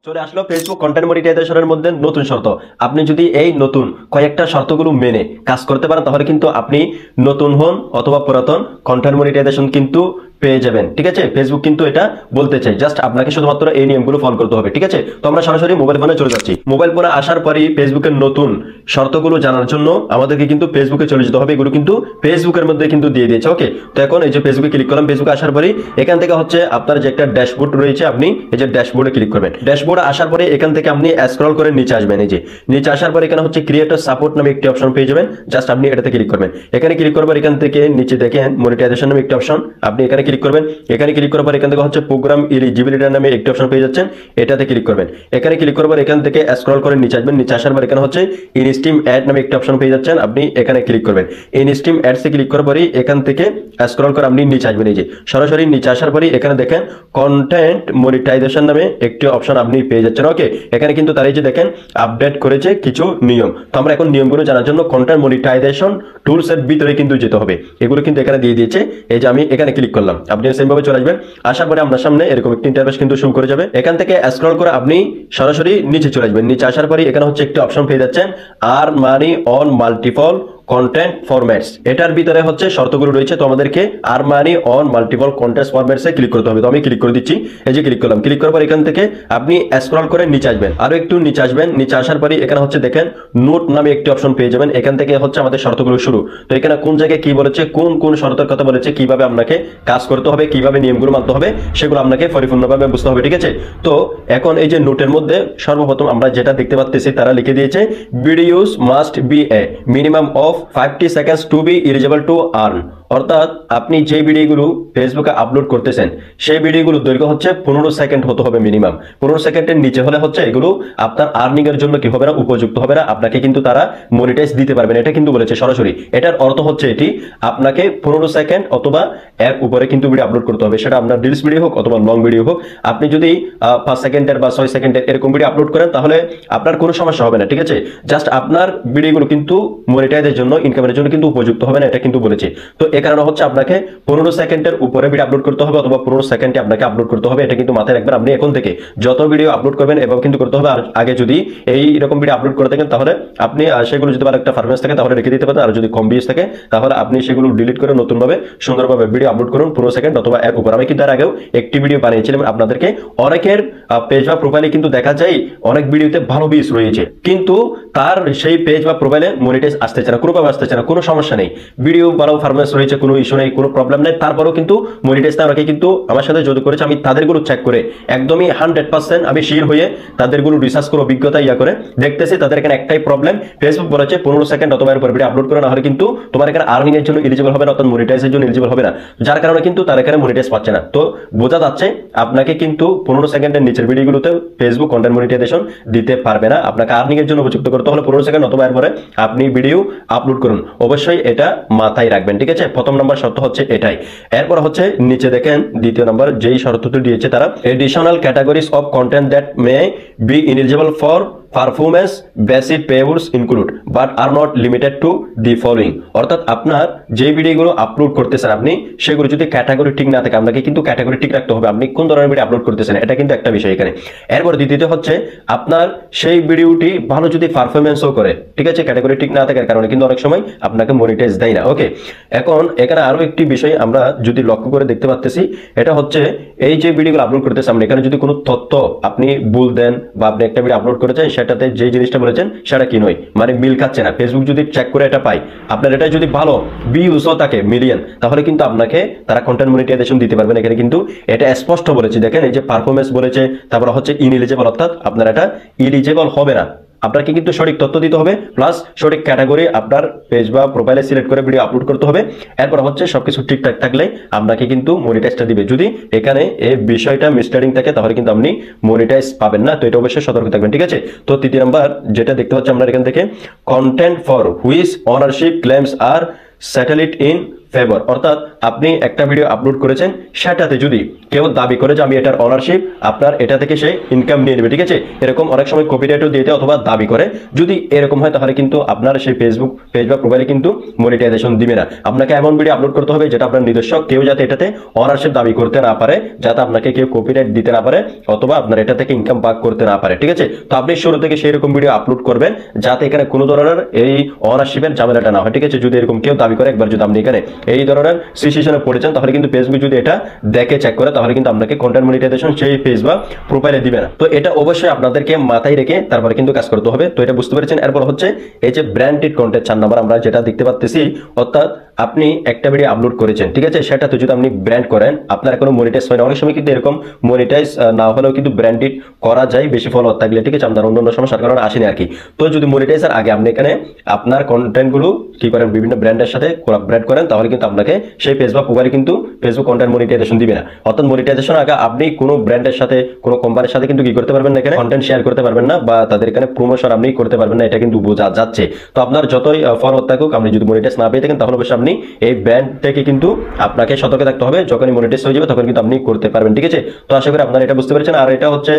চলে আসলো Facebook content মনিটাইজেশনের মধ্যে নতুন শর্ত। আপনি যদি এই নতুন কয়েকটা শর্তগুলো মেনে কাজ করতে পারেন তাহলে কিন্তু আপনি নতুন হন অথবা পুরাতন কন্টেন্ট মনিটাইজেশন কিন্তু পেয়ে যাবেন। ঠিক আছে, ফেসবুক কিন্তু এটা বলতে চাই, জাস্ট আপনাকে শুধুমাত্র এই নিয়মগুলো ফলো করতে হবে। ঠিক আছে, তো আমরা সরাসরি মোবাইল ফোনে চলে যাচ্ছি। মোবাইল ফোনে আসার পরই ফেসবুকের নতুন শর্তগুলো জানার জন্য আমাদেরকে কিন্তু ফেসবুকে চলে যেতে হবে। এগুলো কিন্তু ফেসবুকের মধ্যে কিন্তু দিয়ে দিয়েছে। ওকে, তো এখন এই যে ফেসবুকে ক্লিক করলাম, ফেসবুকে আসার পরেই এখান থেকে হচ্ছে আপনার যে একটা ড্যাশবোর্ড রয়েছে, আপনি এই যে ড্যাশবোর্ডে ক্লিক করবেন। ড্যাশবোর্ডে আসার পরে এখান থেকে আপনি স্ক্রল করে নিচে আসবেন। এই যে নিচে আসার পরে এখানে হচ্ছে ক্রিয়েটর সাপোর্ট নামে একটি অপশন পেয়ে যাবেন, জাস্ট আপনি এটাতে ক্লিক করবেন। এখানে ক্লিক করবার এখান থেকে নিচে দেখেন মনিটাইজেশন নামে একটি অপশন, আপনি এখানে ক্লিক করবেন। এখানে ক্লিক করার পর এখান থেকে হচ্ছে প্রোগ্রাম এলিজিবিলিটি নামে একটি অপশন পেয়ে যাচ্ছেন, এটাতে ক্লিক করবেন। এখানে ক্লিক করার পর এখান থেকে স্ক্রল করে নিচে আসবেন। নিচে আসার পর এখানে হচ্ছে ইনস্ট্রিম অ্যাড নামে একটি অপশন পেয়ে যাচ্ছেন, আপনি এখানে ক্লিক করবেন। ইনস্ট্রিম অ্যাডসে ক্লিক করার পরই এখান থেকে স্ক্রল করে আপনি নিচে আসবেন। এই যে সরাসরি নিচে আসার পরই এখানে দেখেন কন্টেন্ট মনিটাইজেশন নামে একটি অপশন আপনি পেয়ে যাচ্ছেন। ওকে, এখানে কিন্তু তারা এই যে দেখেন আপডেট করেছে কিছু নিয়ম। তো আমরা এখন নিয়মগুলো জানার জন্য কন্টেন্ট মনিটাইজেশন টুলস এর ভিতরে কিন্তু যেতে হবে। এগুলো কিন্তু এখানে দিয়ে দিয়েছে। এই যে আমি এখানে ক্লিক করলাম, আপনি সেম ভাবে চলে আসবেন। আসার পরে আপনার সামনে এরকম একটি ইন্টারফেস কিন্তু শুরু করে যাবে। এখান থেকে স্ক্রল করে আপনি সরাসরি নিচে চলে আসবেন। নিচে আসার পরে এখানে হচ্ছে একটি অপশন পেয়ে যাচ্ছেন earn money on multiple content formats. এটার ভিতরে হচ্ছে শর্তগুলো রয়েছে। তো আমাদেরকে earn money on multiple content ফরম্যাটসে ক্লিক করতে হবে। তো আমি ক্লিক করে দিচ্ছি। এই যে ক্লিক করলাম, ক্লিক করার পর এখান থেকে আপনি স্ক্রল করে নিচে আসবেন, আরো একটু নিচে আসবেন। নিচে আসার পরে এখানে হচ্ছে দেখেন নোট নামে একটি অপশন পেয়ে যাবেন। এখান থেকে হচ্ছে আমাদের শর্তগুলো শুরু। তো এখানে কোন জায়গায় কি বলেছে, কোন কোন শর্তের কথা বলেছে, কিভাবে আপনাকে কাজ করতে হবে, কিভাবে নিয়মগুলো মানতে হবে, সেগুলো আপনাকে পরিপূর্ণভাবে বুঝতে হবে। ঠিক আছে, তো এখন এই যে নোটের মধ্যে সর্বপ্রথম আমরা যেটা দেখতে পাচ্ছি তারা লিখে দিয়েছে videos must B A minimum of 50 seconds to be eligible to earn। অর্থাৎ আপনি যে ভিডিওগুলো ফেসবুকে আপলোড করতেছেন সেই ভিডিওগুলো দৈর্ঘ্য হচ্ছে 15 সেকেন্ড হতে হবে মিনিমাম। 15 সেকেন্ডের নিচে হলে হচ্ছে এগুলো আপনার আর্নিং এর জন্য কি হবে না, উপযুক্ত হবে না, আপনাকে কিন্তু তারা মনিটাইজ দিতে পারবে না। এটা কিন্তু বলেছে সরাসরি। এটার অর্থ হচ্ছে এটি আপনাকে 15 সেকেন্ড অথবা এর উপরে কিন্তু ভিডিও আপলোড করতে হবে, সেটা আপনার রিলস ভিডিও হোক অথবা লং ভিডিও হোক। আপনি যদি 5 সেকেন্ডের বা 6 সেকেন্ডের এরকম ভিডিও আপলোড করেন তাহলে আপনার কোনো সমস্যা হবে না। ঠিক আছে, জাস্ট আপনার ভিডিওগুলো কিন্তু মনিটাইজের জন্য, ইনকামের জন্য কিন্তু উপযুক্ত হবে না, এটা কিন্তু বলেছে। তো এই কারণে হচ্ছে আপনাকে 15 সেকেন্ডের উপরে ভিডিও আপলোড করতে হবে অথবা 15 সেকেন্ডে আপনাকে আপলোড করতে হবে। এটা কিন্তু মাথায় রাখবেন। আপনি এখন থেকে যত ভিডিও আপলোড করবেন এভাবে কিন্তু করতে হবে। আর আগে যদি এই রকম ভিডিও আপলোড করে থাকেন তাহলে আপনি সেগুলো যদি একটা ফরম্যাট থাকে তাহলে রেখে দিতে পারেন। আর যদি কম ভিউজ থাকে তাহলে আপনি সেগুলো ডিলিট করে নতুনভাবে সুন্দরভাবে ভিডিও আপলোড করুন 15 সেকেন্ড অথবা এর উপর। আমি কিন্তু এর আগেও একটি ভিডিও বানিয়েছিলাম আপনাদেরকে। অনেকের পেজ বা প্রোফাইলে কিন্তু দেখা যায় অনেক ভিডিওতে ভালো ভিউজ রয়েছে, কিন্তু তার সেই পেজ বা প্রোফাইলে মনিটাইজ আসতেছে না, কোনোভাবে আসতেছে না। কোনো সমস্যা নেই, ভিডিও ভালো ফরম্যাট রয়েছে, কোনো ইস্যু নেই, কোনো প্রবলেম নেই, তারপরেও কিন্তু মনিটাইজ না। অনেকে কিন্তু আমার সাথে যোগাযোগ করেছে, আমি তাদেরগুলো চেক করে একদমই 100% আমি শিওর হয়ে তাদেরগুলো রিসার্চ করে অভিজ্ঞতা করে দেখতেছি তাদের এখানে একটাই প্রবলেম। ফেসবুক বলেছে 15 সেকেন্ড অথবা এর উপর ভিডিও আপলোড করে না হলে কিন্তু তোমার এখানে আর্নিং এর জন্য এলিজিবল হবে না, অর্থাৎ মনিটাইজের জন্য এলিজিবল হবে না, যার কারণে কিন্তু তার এখানে মনিটাইজ পাচ্ছে না। তো বোঝা যাচ্ছে আপনাকে কিন্তু 15 সেকেন্ডের নিচের ভিডিওগুলোতে ফেসবুক কন্টেন্ট মনিটাইজেশন দিতে পারবে না। আপনাকে আর্নিং এর জন্য উপযুক্ত করতে হলে 15 সেকেন্ড অথবা এরপরে আপনি ভিডিও আপলোড করুন। অবশ্যই এটা মাথায় রাখবেন। ঠিক আছে, প্রথম নম্বর শর্ত হচ্ছে এটাই। এরপর হচ্ছে নিচে দেখেন দ্বিতীয় নম্বর যেই শর্তটি দিয়েছে তারা, additional categories of content that may be eligible for performance basic pebbles include but are not limited to the following. অর্থাৎ আপনার যে ভিডিওগুলো আপলোড করতেছেন আপনি সেগুলো যদি ক্যাটাগরি ঠিক না থাকে, আপনাকে কিন্তু ক্যাটাগরি ঠিক রাখতে হবে, আপনি কোন ধরনের ভিডিও আপলোড করতেছেন, এটা কিন্তু একটা বিষয় এখানে। এরপর দ্বিতীয়ত হচ্ছে আপনার সেই ভিডিওটি ভালো যদি পারফরমেন্সও করে, ঠিক আছে, ক্যাটাগরি ঠিক না থাকার কারণে কিন্তু অনেক সময় আপনাকে মনিটাইজ দেয় না। ওকে, এখন এখানে আরো একটি বিষয় আমরা যদি লক্ষ্য করে দেখতে পাচ্ছি, এটা হচ্ছে এই যে ভিডিওগুলো আপলোড করতেছেন আপনি, এখানে যদি কোনো তথ্য আপনি ভুল দেন বা আপনি একটা ভিডিও আপলোড করেছেন সেটাতে যে জিনিসটা বলেছেন সেটা কি নয়, মানে মিল খাচ্ছে না, ফেসবুক যদি চেক করে এটা পায় আপনার এটা যদি ভালো ভিউজও থাকে মিলিয়ন, তাহলে কিন্তু আপনাকে তারা কন্টেন্ট মনিটাইজেশন দিতে পারবেন। এখানে কিন্তু এটা স্পষ্ট বলেছে, দেখেন এই যে পারফরমেন্স বলেছে, তারপর হচ্ছে ইনএলিজিবল, অর্থাৎ আপনার এটা এলিজিবল হবে না। আপনাকে কিন্তু সঠিক তথ্য দিতে হবে, প্লাস সঠিক ক্যাটাগরি আপনার পেজ বা প্রোফাইলে সিলেক্ট করে ভিডিও আপলোড করতে হবে। এরপর হচ্ছে সবকিছু ঠিকঠাক থাকলে আপনাকে কিন্তু মনিটাইজটা দিবে। যদি এখানে এই বিষয়টা মিসলিডিং থাকে তাহলে কিন্তু আপনি মনিটাইজ পাবেন না। তো এটা অবশ্যই সতর্ক থাকবেন। ঠিক আছে, তো তৃতীয় নাম্বার যেটা দেখতে পাচ্ছি আমরা এখান থেকে, content for which ownership claims are satellite in favour, অর্থাৎ আপনি একটা ভিডিও আপলোড করেছেন, সেটাতে যদি কেউ দাবি করে যে আমি এটার অনারশিপ, আপনার এটা থেকে সে ইনকাম নিয়ে নেবে, ঠিক আছে, এরকম অনেক সময় কপিরাইটও দিয়ে দেয় অথবা দাবি করে, যদি এরকম হয় তাহলে কিন্তু আপনার সেই ফেসবুক পেজ বা প্রোফাইলে কিন্তু মনিটাইজেশন দিবে না। আপনাকে এমন ভিডিও আপলোড করতে হবে যেটা আপনার নিজস্ব, কেউ যাতে এটাতে অনারশিপ দাবি করতে না পারে, যাতে আপনাকে কেউ কপিরাইট দিতে না পারে অথবা আপনার এটা থেকে ইনকাম ভাগ করতে না পারে, ঠিক আছে। তো আপনি শুরু থেকে সেই রকম ভিডিও আপলোড করবেন যাতে এখানে কোনো ধরনের এই অনারশিপের ঝামেলাটা না হয়, ঠিক আছে। যদি এরকম কেউ দাবি করে, একবার যদি আপনি এখানে এই ধরনের সিচুয়েশনে পড়েছেন, তাহলে কিন্তু ফেসবুক যদি এটা দেখে চেক করে, তাহলে কিন্তু আপনাকে কন্টেন্ট মনিটাইজেশন সেই পেজ বা প্রোফাইলে দিবে না। তো এটা অবশ্যই আপনাদেরকে মাথায় রেখে তারপরে কিন্তু কাজ করতে হবে। তো এটা বুঝতে পেরেছেন। এরপর হচ্ছে এই যে ব্র্যান্ডেড কন্টেন্ট 4 নাম্বার আমরা যেটা দেখতে পাচ্ছি, অর্থাৎ আপনি একটা ভিডিও আপলোড করেছেন, ঠিক আছে, সেটাতে যদি আপনি ব্র্যান্ড করেন, আপনার কোনো মনিটাইজ হয় না। অনেক সময় কিন্তু এরকম মনিটাইজ না হলেও কিন্তু ব্র্যান্ডেড করা যায় বেশি ফলোয়ার থাকলে, ঠিক আছে, আপনার অন্য সমস্যার কারণে আসেনি আর কি। তো যদি মনিটাইজের আগে আপনি এখানে আপনার কন্টেন্ট গুলো কি করেন, বিভিন্ন ব্র্যান্ডের সাথে কোলাবরেট করেন, তাহলে কিন্তু আপনাকে সেই পেজ বা প্রোফাইলে কিন্তু ফেসবুক কন্টেন্ট মনিটাইজেশন দিবে না। অর্থাৎ মনিটাইজেশন আগে আপনি কোনো ব্র্যান্ডের সাথে, কোনো কোম্পানির সাথে কিন্তু কি করতে পারবেন না, এখানে কন্টেন্ট শেয়ার করতে পারবেন না, বা তাদের এখানে প্রমোশন আপনি করতে পারবেন না, এটা কিন্তু বোঝা যাচ্ছে। তো আপনার যতই ফলোয়ার থাকুক, আপনি যদি মনিটাইজ না পেয়ে থাকেন, তাহলে অবশ্যই আপনি এই ব্র্যান্ড থেকে কিন্তু আপনাকে সতর্ক থাকতে হবে। যখনই মনিটাইজ হয়ে যাবে তখন কিন্তু আপনি করতে পারবেন, ঠিক আছে। তো আশা করি আপনারা এটা বুঝতে পেরেছেন। আর এটা হচ্ছে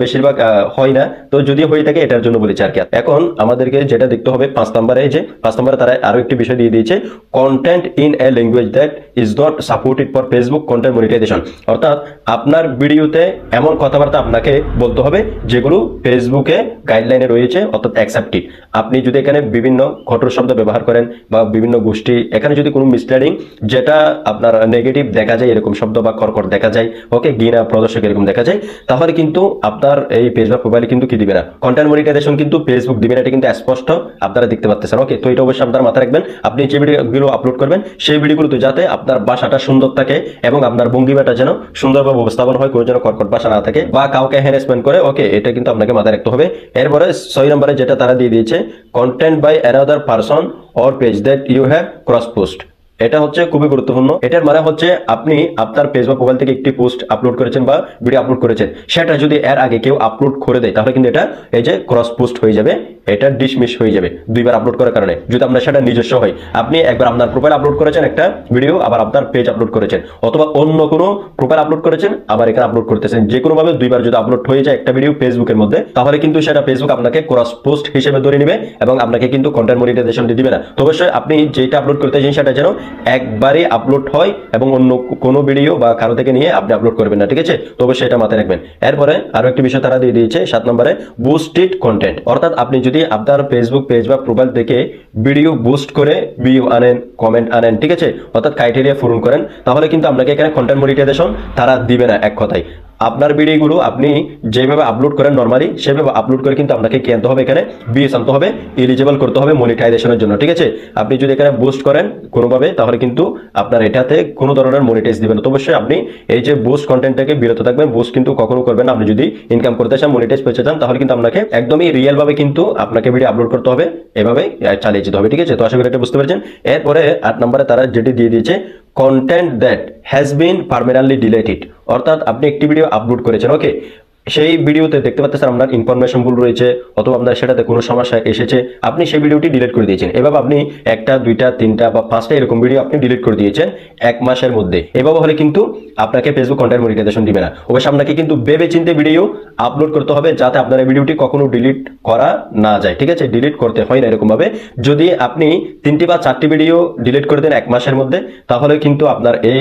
বেশিরভাগ হয় না, তো যদি হয়ে থাকে এটার জন্য বলেছি আর কি। এখন আমাদেরকে যেটা দেখতে হবে 5 নম্বরে, যে 5 নম্বরে তারা আরো একটি বিষয় দিয়ে দিয়েছে, content in a language that is not supported for Facebook content monetisation. অর্থাৎ আপনার ভিডিওতে এমন কথাবার্তা আপনাকে বলতে হবে যেগুলো ফেসবুকে গাইডলাইনে রয়েছে, অর্থাৎ অ্যাকসেপ্টেড। আপনি যদি এখানে বিভিন্ন কঠোর শব্দ ব্যবহার করেন বা বিভিন্ন গোষ্ঠী, এখানে যদি কোনো মিসলিডিং, যেটা আপনার নেগেটিভ দেখা যায়, এরকম শব্দ বা কর্কট দেখা যায়, ওকে, ঘৃণা প্রদর্শক এরকম দেখা যায়, তাহলে কিন্তু আপনার এই পেজ বা প্রোফাইলে কিন্তু কি দিবে না, কন্টেন্ট মনিটাইজেশন কিন্তু ফেসবুক দিবে না। এটা কিন্তু স্পষ্ট আপনারা দেখতে পাচ্ছেন, ওকে। তো এটা অবশ্যই আপনারা মাথায় রাখবেন। আপনি যে ভিডিওগুলো আপলোড করবেন, সেই ভিডিওগুলোতে যাতে আপনার ভাষাটা সুন্দর থাকে এবং আপনার ভঙ্গিমাটা যেন সুন্দরভাবে উপস্থাপন হয়, কোনো যেন কর্কট ভাষা না থাকে বা কাউকে হ্যারাসমেন্ট করে, ওকে, এটা কিন্তু আপনাকে মাথায় রাখতে হবে। এরপরে 6 নম্বরে যেটা তারা দিয়ে দিয়েছে, content by another person or page that you have cross post. এটা হচ্ছে খুবই গুরুত্বপূর্ণ। এটার মানে হচ্ছে আপনি আপনার পেজ বা প্রোফাইল থেকে একটি পোস্ট আপলোড করেছেন বা ভিডিও আপলোড করেছেন, সেটা যদি এর আগে কেউ আপলোড করে দেয়, তাহলে কিন্তু এটা এই যে ক্রস পোস্ট হয়ে যাবে, এটা ডিসমিস হয়ে যাবে দুইবার আপলোড করার কারণে। যদি আপনার সেটা নিজস্ব হয়, আপনি একবার আপনার প্রোফাইল আপলোড করেছেন একটা ভিডিও, আবার আপনার পেজ আপলোড করেছেন, অথবা অন্য কোনো প্রোফাইল আপলোড করেছেন আবার এখানে আপলোড করতেছেন, যে কোনো ভাবে দুইবার যদি আপলোড হয়ে যায় একটা ভিডিও ফেসবুকের মধ্যে, তাহলে কিন্তু সেটা ফেসবুক আপনাকে ক্রস পোস্ট হিসেবে ধরে নেবে এবং আপনাকে কিন্তু কন্টেন্ট মনিটাইজেশন দিবে না। তো অবশ্যই আপনি যেটা আপলোড করতে চান সেটা যেন একবারে আপলোড হয় এবং অন্য কোনো ভিডিও বা কারো থেকে নিয়ে আপনি আপলোড করবেন না, ঠিক আছে। তো অবশ্যই এটা মাথায় রাখবেন। এরপরে আরো একটি বিষয় তারা দিয়ে দিয়েছে 7 নম্বরে, বুস্টেড কন্টেন্ট। অর্থাৎ আপনি যদি আপনার ফেসবুক পেজ বা প্রোফাইল থেকে ভিডিও বুস্ট করে ভিউ আনেন, কমেন্ট আনেন, ঠিক আছে, অর্থাৎ ক্রাইটেরিয়া পূরণ করেন, তাহলে কিন্তু আপনাকে এখানে কন্টেন্ট মনিটাইজেশন তারা দিবে না। এক কথায় আপনার ভিডিওগুলো আপনি যেভাবে আপলোড করেন নরমালি, সেভাবে আপলোড করে কিন্তু আপনাকে কি আনতে হবে, এখানে বিএস আনতে হবে, এলিজিবল করতে হবে মনিটাইজেশনের জন্য, ঠিক আছে। আপনি যদি এখানে বুস্ট করেন কোনোভাবে, তাহলে কিন্তু আপনার এটাতে কোনো ধরনের মনিটাইজ দিবেন। তো অবশ্যই আপনি এই যে বুস্ট কন্টেন্ট থেকে বিরত থাকবেন, বুস্ট কিন্তু কখনো করবেন না। আপনি যদি ইনকাম করতে চান, মনিটাইজ পেতে চান, তাহলে কিন্তু আপনাকে একদমই রিয়েল ভাবে কিন্তু আপনাকে ভিডিও আপলোড করতে হবে, এভাবে চালিয়ে যেতে হবে, ঠিক আছে। তো আশা করি এটা বুঝতে পেরেছেন। এরপরে 8 নম্বরে তারা যেটি দিয়ে দিয়েছে, content that has been permanently deleted. অর্থাৎ আপনি একটি ভিডিও আপলোড করেছেন, ওকে, সেই ভিডিওতে দেখতে পাচ্ছেন আপনার ইনফরমেশন ভুল রয়েছে অথবা আপনার সেটাতে কোনো সমস্যা এসেছে, আপনি সেই ভিডিওটি ডিলিট করে দিয়েছেন। এভাবে আপনি 1টা 2টা 3টা বা 5টা এরকম ভিডিও আপনি ডিলিট করে দিয়েছেন 1 মাসের মধ্যে, এভাবে হলে কিন্তু আপনাকে ফেসবুক কন্টেন্ট মনিটাইজেশন দিবে না। অবশ্যই আপনাকে কিন্তু ভেবে চিন্তে ভিডিও আপলোড করতে হবে, যাতে আপনার এই ভিডিওটি কখনো ডিলিট করা না যায়, ঠিক আছে। ডিলিট করতে হয় না এরকম ভাবে। যদি আপনি 3টি বা 4টি ভিডিও ডিলিট করে দেন 1 মাসের মধ্যে, তাহলে কিন্তু আপনার এই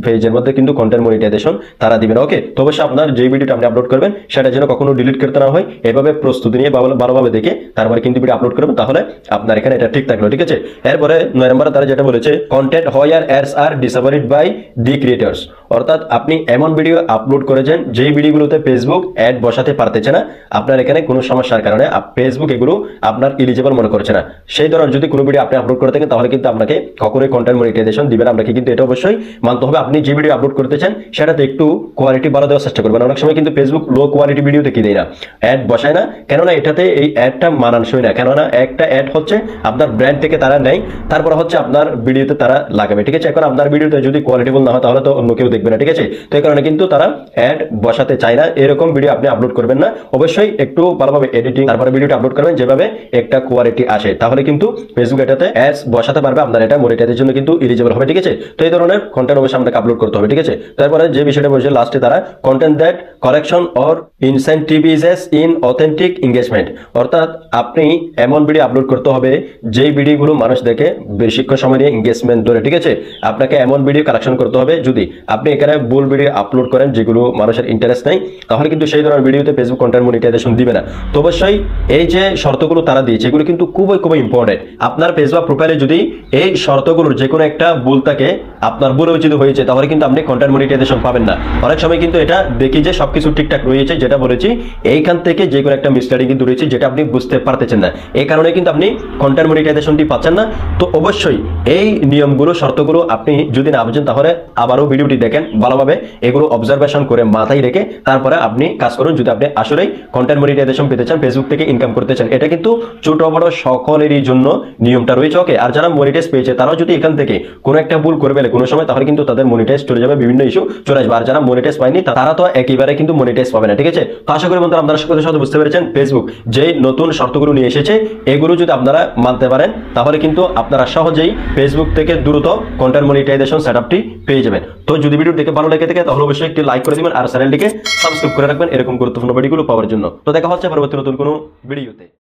পেজের মধ্যে কিন্তু কন্টেন্ট মনিটাইজেশন তারা দিবে না, ওকে। তো অবশ্যই আপনার যে ভিডিওটা আপনি আপলোড করবেন সেটা যেন কখনো ডিলিট করতে না হয়, এভাবে প্রস্তুতি নিয়ে ভালোভাবে দেখে তারপরে কিন্তু ভিডিও আপলোড করবেন, তাহলে আপনার এখানে এটা ঠিক থাকলো, ঠিক আছে। এরপরে 9 নম্বরে তারা যেটা বলেছে, content where ads are disabled by the creators. অর্থাৎ আপনি এমন ভিডিও আপলোড করেছেন যেই ভিডিওগুলোতে ফেসবুক অ্যাড বসাতে পারতেছে না, আপনার এখানে কোনো সমস্যার কারণে ফেসবুক এগুলো আপনার এলিজিবল মনে করছে না, সেই ধরনের যদি কোনো ভিডিও আপনি আপলোড করে থাকেন, তাহলে কিন্তু আপনাকে কখনোই কন্টেন্ট মনিটাইজেশন দিবেন। আপনাকে কিন্তু এটা অবশ্যই মানতে হবে, আপনি যে ভিডিও আপলোড করতে চান সেটাতে একটু কোয়ালিটি ভালো দেওয়ার চেষ্টা করবেন। অনেক সময় কিন্তু ফেসবুক লো লো কোয়ালিটি ভিডিওতে কি দেয় না, অ্যাড বসায় না, কেননা এটাতে এই অ্যাডটা মানানসই না, কেননা একটা অ্যাড হচ্ছে আপনার ব্র্যান্ড থেকে তারা নেয়, তারপর হচ্ছে আপনার ভিডিওতে তারা লাগাবে, ঠিক আছে। এখন আপনার ভিডিওতে যদি কোয়ালিটিফুল না হয় তাহলে তো অন্য কেউ দেখবে না, ঠিক আছে। তো এই কারণে কিন্তু তারা অ্যাড বসাতে চায় না। এরকম ভিডিও আপনি আপলোড করবেন না, অবশ্যই একটু ভালোভাবে এডিটিং তারপরে ভিডিওটা আপলোড করবেন যেভাবে একটা কোয়ালিটি আসে, তাহলে কিন্তু ফেসবুক এটাতে অ্যাডস বসাতে পারবে, আপনার এটা মনিটাইজের জন্য কিন্তু এলিজিবল হবে, ঠিক আছে। তো এই ধরনের কন্টেন্ট অবশ্যই আপনাকে আপলোড করতে হবে, ঠিক আছে। তারপরে যে বিষয়টা বলছে লাস্টে তারা content that collection or incentivizes in authentic engagement, অর্থাৎ আপনি এমন ভিডিও আপলোড করতে হবে যেই ভিডিওগুলো মানুষ দেখে বেশিক্ষণ সময় নিয়ে এঙ্গেজমেন্ট ধরে, ঠিক আছে। আপনাকে এমন ভিডিও কালেকশন করতে হবে, যদি আপনি এখানে ভুল ভিডিও আপলোড করেন যেগুলো মানুষের ইন্টারেস্ট নেই, তাহলে কিন্তু সেই ধরনের ভিডিওতে ফেসবুক কন্টেন্ট মনিটাইজেশন দিবে না। তো অবশ্যই এই যে শর্তগুলো তারা দিয়েছে এগুলো কিন্তু খুবই খুবই ইম্পর্টেন্ট। আপনার ফেসবুক প্রোফাইলে যদি এই শর্তগুলোর যে কোনো একটা ভুল থাকে, আপনার ভুল উচিত হয়েছে, তাহলে কিন্তু আপনি কন্টেন্ট মনিটাইজেশন পাবেন না। অনেক সময় কিন্তু এটা দেখি যে সবকিছু ঠিকঠাক রয়েছে, যেটা বলেছি এইখান থেকে যে কোনো একটা মিসগাইডিং কিন্তু রয়েছে যেটা আপনি বুঝতে পারতেছেন না, এই কারণে কিন্তু আপনি কন্টেন্ট মনিটাইজেশনটি পাচ্ছেন না। তো অবশ্যই এই নিয়মগুলো শর্তগুলো আপনি যদি না বুঝেন তাহলে আবারও ভিডিওটি দেখেন ভালোভাবে, এগুলো অবজারভেশন করে মাথায় রেখে তারপরে আপনি কাজ করুন, যদি আপনি আসলেই কন্টেন্ট মনিটাইজেশন পেতে চান, ফেসবুক থেকে ইনকাম করতে চান। এটা কিন্তু ছোট বড় সকলেরই জন্য নিয়মটা রয়েছে, ওকে। আর যারা মনিটাইজ পেয়েছে তারাও যদি এখান থেকে কোনো একটা ভুল করে ফেলে কোনো সময়, তাহলে কিন্তু তাদের মনিটাইজ চলে যাবে, বিভিন্ন ইস্যু চলে আসবে। আর যারা মনিটাইজ পায়নি তারা তো একেবারে কিন্তু মনিটাইজ পাবে না, ঠিক আছে। তো আশা করি বন্ধুরা আপনারা সকলের সাথে বুঝতে পেরেছেন ফেসবুক যে নতুন শর্তগুলো নিয়ে এসেছে, এগুলো যদি আপনারা মানতে পারেন তাহলে কিন্তু আপনারা সহজেই ফেসবুক থেকে দ্রুত কন্টেন্ট মনিটাইজেশন সেটআপটি পেয়ে যাবেন। তো যদি ভিডিও দেখে ভালো লেগে থাকে তাহলে অবশ্যই একটি লাইক করে দিবেন আর চ্যানেলটিকে সাবস্ক্রাইব করে রাখবেন এরকম গুরুত্বপূর্ণ ভিডিওগুলো পাওয়ার জন্য। তো দেখা হচ্ছে পরবর্তী নতুন কোনো ভিডিওতে।